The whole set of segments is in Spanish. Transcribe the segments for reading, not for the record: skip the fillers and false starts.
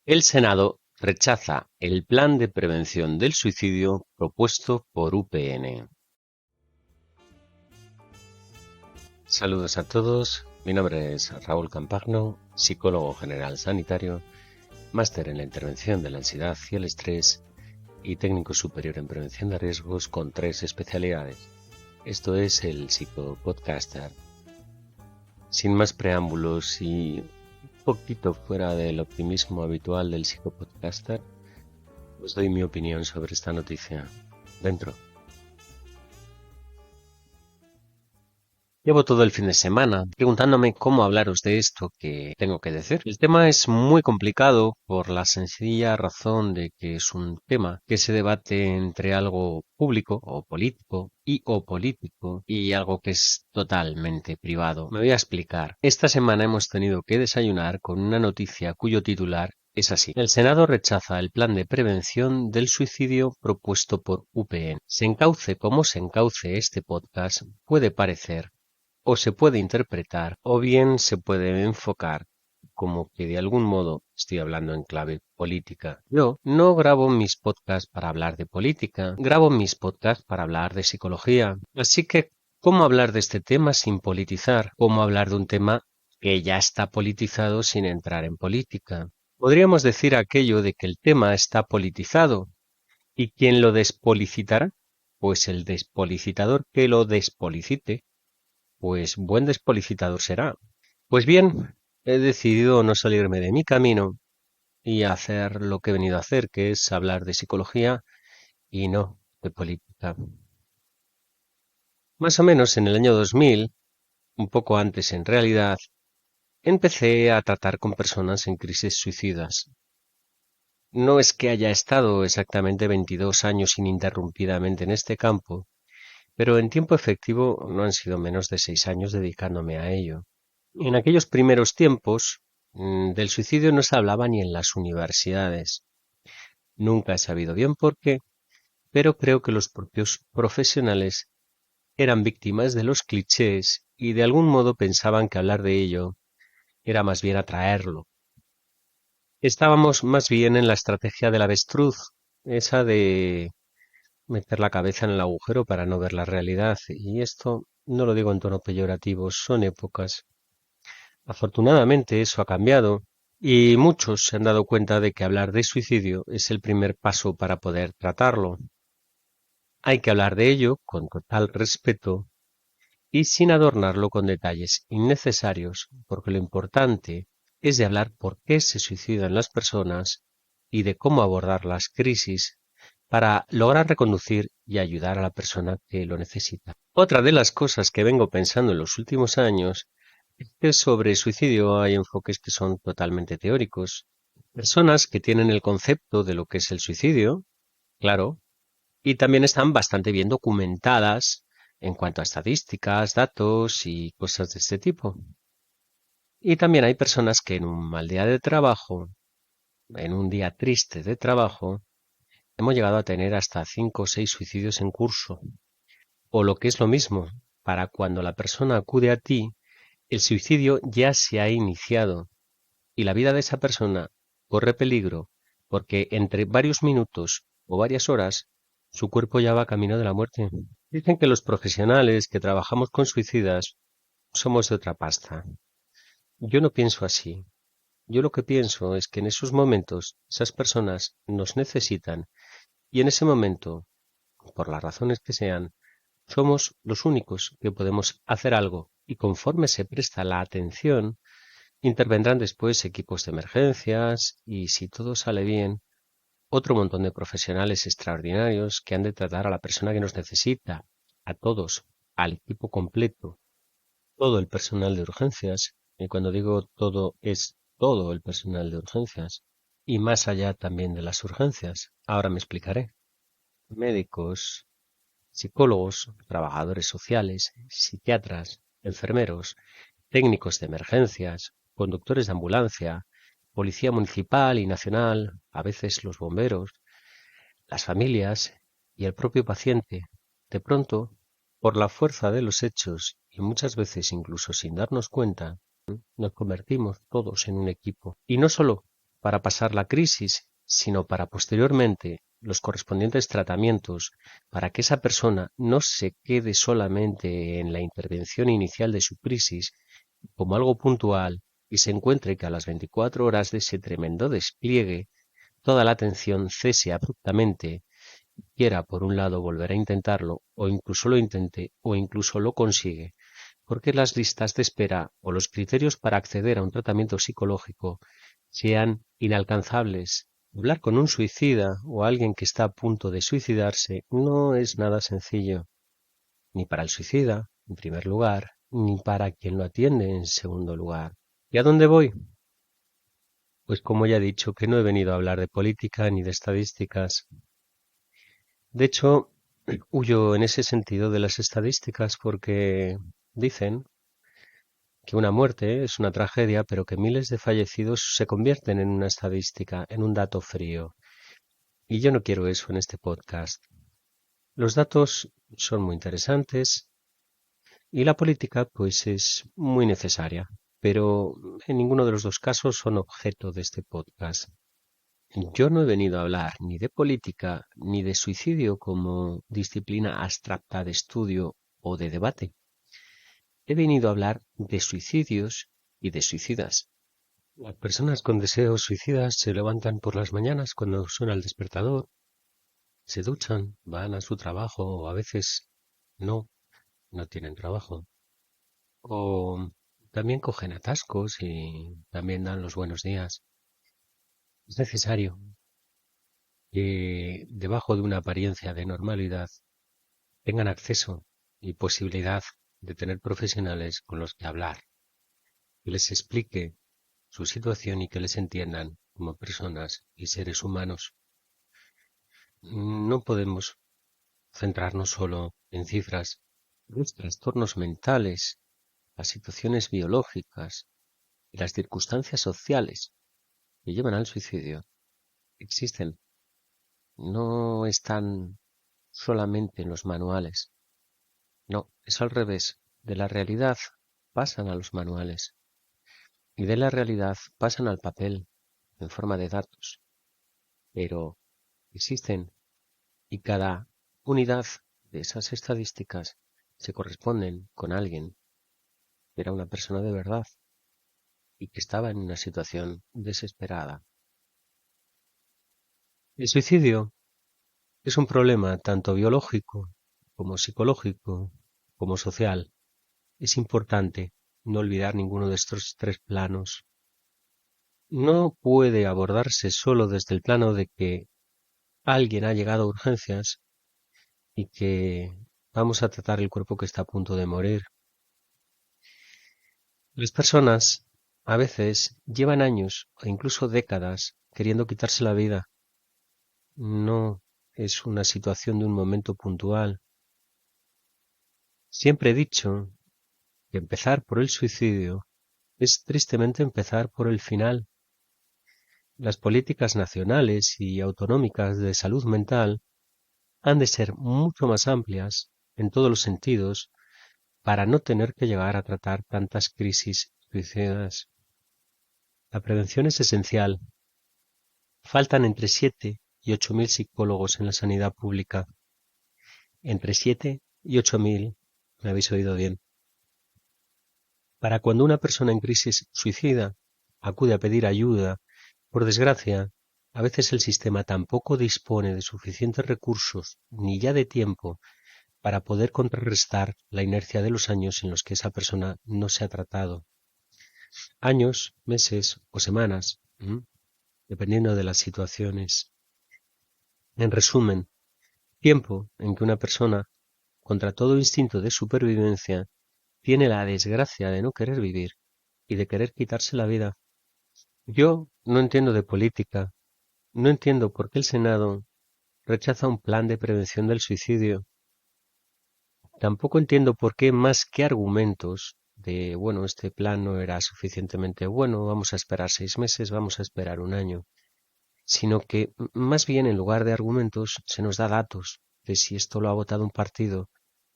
El Senado rechaza el plan de prevención del suicidio propuesto por UPN. Saludos a todos, mi nombre es Raúl Campagno, psicólogo general sanitario, máster en la intervención de la ansiedad y el estrés y técnico superior en prevención de riesgos con 3 especialidades. Esto es el Psicopodcaster. Sin más preámbulos y un poquito fuera del optimismo habitual del Psicopodcaster, os doy mi opinión sobre esta noticia. Dentro. Llevo todo el fin de semana preguntándome cómo hablaros de esto que tengo que decir. El tema es muy complicado por la sencilla razón de que es un tema que se debate entre algo público o político y algo que es totalmente privado. Me voy a explicar. Esta semana hemos tenido que desayunar con una noticia cuyo titular es así. El Senado rechaza el plan de prevención del suicidio propuesto por UPN. Se encauce como se encauce este podcast, puede parecer o se puede interpretar o bien se puede enfocar como que de algún modo estoy hablando en clave política. Yo no grabo mis podcasts para hablar de política, grabo mis podcasts para hablar de psicología. Así que, ¿cómo hablar de este tema sin politizar? ¿Cómo hablar de un tema que ya está politizado sin entrar en política? Podríamos decir aquello de que el tema está politizado. ¿Y quién lo despolicitará? Pues el despolicitador que lo despolicite, pues buen despolicitador será. Pues bien, he decidido no salirme de mi camino y hacer lo que he venido a hacer, que es hablar de psicología y no de política. Más o menos en el año 2000, un poco antes en realidad, empecé a tratar con personas en crisis suicidas. No es que haya estado exactamente 22 años ininterrumpidamente en este campo, pero en tiempo efectivo no han sido menos de 6 años dedicándome a ello. En aquellos primeros tiempos, del suicidio no se hablaba ni en las universidades. Nunca he sabido bien por qué, pero creo que los propios profesionales eran víctimas de los clichés y de algún modo pensaban que hablar de ello era más bien atraerlo. Estábamos más bien en la estrategia del avestruz, esa de meter la cabeza en el agujero para no ver la realidad, y esto no lo digo en tono peyorativo, son épocas. Afortunadamente eso ha cambiado y muchos se han dado cuenta de que hablar de suicidio es el primer paso para poder tratarlo. Hay que hablar de ello con total respeto y sin adornarlo con detalles innecesarios, porque lo importante es de hablar por qué se suicidan las personas y de cómo abordar las crisis para lograr reconducir y ayudar a la persona que lo necesita. Otra de las cosas que vengo pensando en los últimos años es que sobre suicidio hay enfoques que son totalmente teóricos. Personas que tienen el concepto de lo que es el suicidio, claro, y también están bastante bien documentadas en cuanto a estadísticas, datos y cosas de este tipo. Y también hay personas que en un mal día de trabajo, en un día triste de trabajo, hemos llegado a tener hasta 5 o 6 suicidios en curso. O lo que es lo mismo, para cuando la persona acude a ti, el suicidio ya se ha iniciado y la vida de esa persona corre peligro porque entre varios minutos o varias horas su cuerpo ya va camino de la muerte. Dicen que los profesionales que trabajamos con suicidas somos de otra pasta. Yo no pienso así. Yo lo que pienso es que en esos momentos esas personas nos necesitan y en ese momento, por las razones que sean, somos los únicos que podemos hacer algo y conforme se presta la atención, intervendrán después equipos de emergencias y, si todo sale bien, otro montón de profesionales extraordinarios que han de tratar a la persona que nos necesita, a todos, al equipo completo, todo el personal de urgencias, y cuando digo todo es todo el personal de urgencias, y más allá también de las urgencias. Ahora me explicaré. Médicos, psicólogos, trabajadores sociales, psiquiatras, enfermeros, técnicos de emergencias, conductores de ambulancia, policía municipal y nacional, a veces los bomberos, las familias y el propio paciente. De pronto, por la fuerza de los hechos y muchas veces incluso sin darnos cuenta, nos convertimos todos en un equipo. Y no solo para pasar la crisis, sino para posteriormente los correspondientes tratamientos, para que esa persona no se quede solamente en la intervención inicial de su crisis como algo puntual y se encuentre que a las 24 horas de ese tremendo despliegue toda la atención cese abruptamente, quiera por un lado volver a intentarlo, o incluso lo intente, o incluso lo consigue, porque las listas de espera o los criterios para acceder a un tratamiento psicológico sean inalcanzables. Hablar con un suicida o alguien que está a punto de suicidarse no es nada sencillo, ni para el suicida, en primer lugar, ni para quien lo atiende, en segundo lugar. ¿Y a dónde voy? Pues como ya he dicho, que no he venido a hablar de política ni de estadísticas. De hecho, huyo en ese sentido de las estadísticas porque dicen que una muerte es una tragedia, pero que miles de fallecidos se convierten en una estadística, en un dato frío. Y yo no quiero eso en este podcast. Los datos son muy interesantes y la política pues es muy necesaria, pero en ninguno de los dos casos son objeto de este podcast. Yo no he venido a hablar ni de política ni de suicidio como disciplina abstracta de estudio o de debate. He venido a hablar de suicidios y de suicidas. Las personas con deseos suicidas se levantan por las mañanas cuando suena el despertador, se duchan, van a su trabajo o a veces no tienen trabajo. O también cogen atascos y también dan los buenos días. Es necesario que debajo de una apariencia de normalidad tengan acceso y posibilidad de tener profesionales con los que hablar, que les explique su situación y que les entiendan como personas y seres humanos. No podemos centrarnos solo en cifras. Los trastornos mentales, las situaciones biológicas y las circunstancias sociales que llevan al suicidio existen. No están solamente en los manuales. No, es al revés. De la realidad pasan a los manuales y de la realidad pasan al papel en forma de datos. Pero existen y cada unidad de esas estadísticas se corresponden con alguien que era una persona de verdad y que estaba en una situación desesperada. El suicidio es un problema tanto biológico como psicológico como social. Es importante no olvidar ninguno de estos tres planos. No puede abordarse solo desde el plano de que alguien ha llegado a urgencias y que vamos a tratar el cuerpo que está a punto de morir. Las personas a veces llevan años o incluso décadas queriendo quitarse la vida. No es una situación de un momento puntual. Siempre he dicho que empezar por el suicidio es tristemente empezar por el final. Las políticas nacionales y autonómicas de salud mental han de ser mucho más amplias en todos los sentidos para no tener que llegar a tratar tantas crisis suicidas. La prevención es esencial. Faltan entre 7 y 8.000 psicólogos en la sanidad pública. Entre 7 y 8.000, me habéis oído bien. Para cuando una persona en crisis suicida acude a pedir ayuda, por desgracia, a veces el sistema tampoco dispone de suficientes recursos ni ya de tiempo para poder contrarrestar la inercia de los años en los que esa persona no se ha tratado. Años, meses o semanas, dependiendo de las situaciones. En resumen, tiempo en que una persona, contra todo instinto de supervivencia, tiene la desgracia de no querer vivir y de querer quitarse la vida. Yo no entiendo de política, no entiendo por qué el Senado rechaza un plan de prevención del suicidio. Tampoco entiendo por qué más que argumentos de, bueno, este plan no era suficientemente bueno, vamos a esperar 6 meses, vamos a esperar un año, sino que más bien en lugar de argumentos se nos da datos de si esto lo ha votado un partido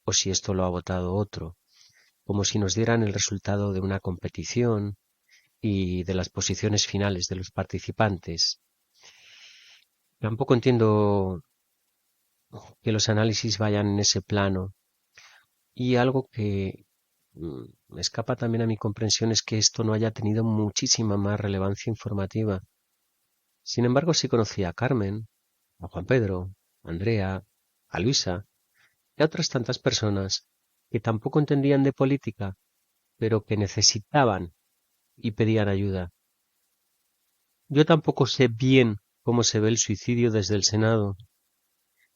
o si esto lo ha votado otro, como si nos dieran el resultado de una competición y de las posiciones finales de los participantes. Tampoco entiendo que los análisis vayan en ese plano. Y algo que me escapa también a mi comprensión es que esto no haya tenido muchísima más relevancia informativa. Sin embargo, sí conocí a Carmen, a Juan Pedro, a Andrea, a Luisa y a otras tantas personas que tampoco entendían de política, pero que necesitaban y pedían ayuda. Yo tampoco sé bien cómo se ve el suicidio desde el Senado,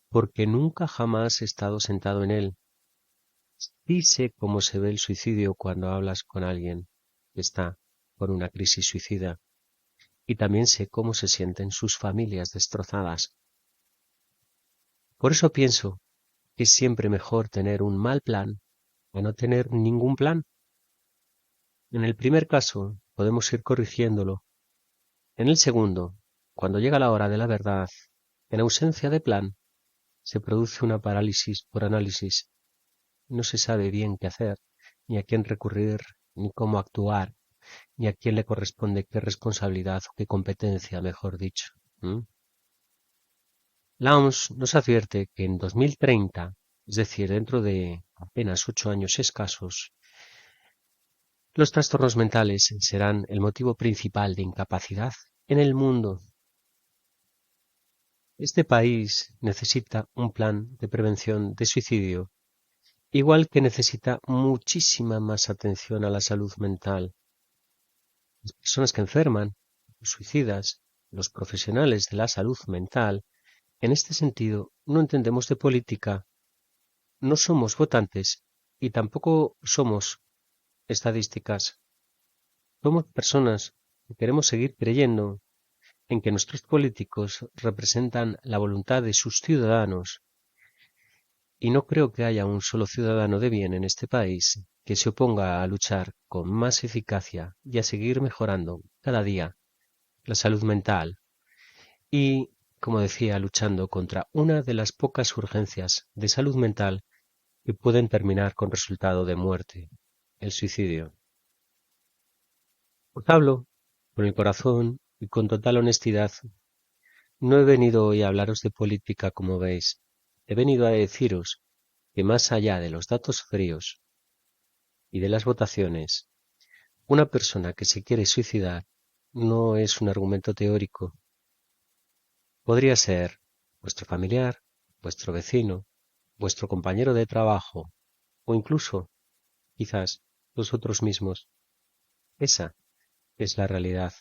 porque nunca jamás he estado sentado en él. Sí sé cómo se ve el suicidio cuando hablas con alguien que está por una crisis suicida, y también sé cómo se sienten sus familias destrozadas. Por eso pienso que es siempre mejor tener un mal plan a no tener ningún plan. En el primer caso, podemos ir corrigiéndolo. En el segundo, cuando llega la hora de la verdad, en ausencia de plan, se produce una parálisis por análisis. No se sabe bien qué hacer, ni a quién recurrir, ni cómo actuar, ni a quién le corresponde qué responsabilidad o qué competencia, mejor dicho. La OMS nos advierte que en 2030, es decir, dentro de apenas 8 años escasos, los trastornos mentales serán el motivo principal de incapacidad en el mundo. Este país necesita un plan de prevención de suicidio, igual que necesita muchísima más atención a la salud mental. Las personas que enferman, los suicidas, los profesionales de la salud mental, en este sentido no entendemos de política, no somos votantes y tampoco somos estadísticas. Somos personas que queremos seguir creyendo en que nuestros políticos representan la voluntad de sus ciudadanos, y no creo que haya un solo ciudadano de bien en este país que se oponga a luchar con más eficacia y a seguir mejorando cada día la salud mental y, como decía, luchando contra una de las pocas urgencias de salud mental que pueden terminar con resultado de muerte, el suicidio. Os hablo con el corazón y con total honestidad. No he venido hoy a hablaros de política, como veis. He venido a deciros que más allá de los datos fríos y de las votaciones, una persona que se quiere suicidar no es un argumento teórico. Podría ser vuestro familiar, vuestro vecino, vuestro compañero de trabajo o incluso, quizás, vosotros mismos. Esa es la realidad.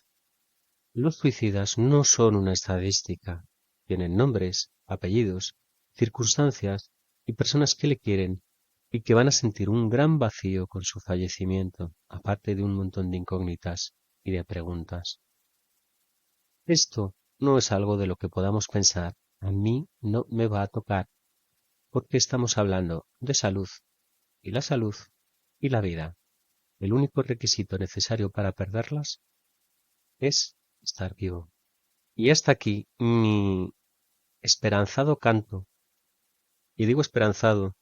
Los suicidas no son una estadística. Tienen nombres, apellidos, circunstancias y personas que le quieren y que van a sentir un gran vacío con su fallecimiento, aparte de un montón de incógnitas y de preguntas. Esto no es algo de lo que podamos pensar. A mí no me va a tocar, porque estamos hablando de salud, y la salud y la vida. El único requisito necesario para perderlas es estar vivo. Y hasta aquí mi esperanzado canto. Y digo esperanzado,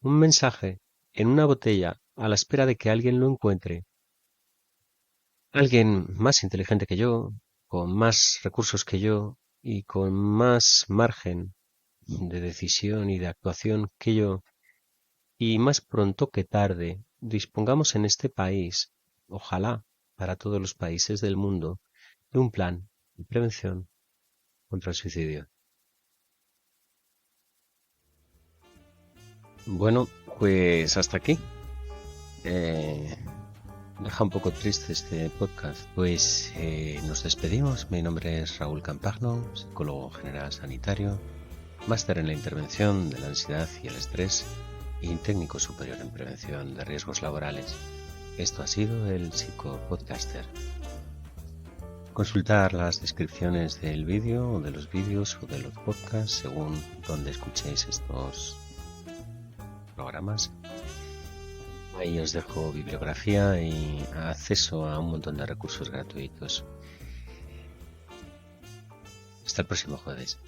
un mensaje en una botella a la espera de que alguien lo encuentre. Alguien más inteligente que yo, con más recursos que yo y con más margen de decisión y de actuación que yo, y más pronto que tarde dispongamos en este país, ojalá para todos los países del mundo, de un plan de prevención contra el suicidio. Bueno, pues hasta aquí. Deja un poco triste este podcast. Pues nos despedimos. Mi nombre es Raúl Campagno, psicólogo general sanitario, máster en la intervención de la ansiedad y el estrés y técnico superior en prevención de riesgos laborales. Esto ha sido el Psicopodcaster. Consultar las descripciones del vídeo o de los vídeos o de los podcasts según donde escuchéis estos programas. Ahí os dejo bibliografía y acceso a un montón de recursos gratuitos. Hasta el próximo jueves.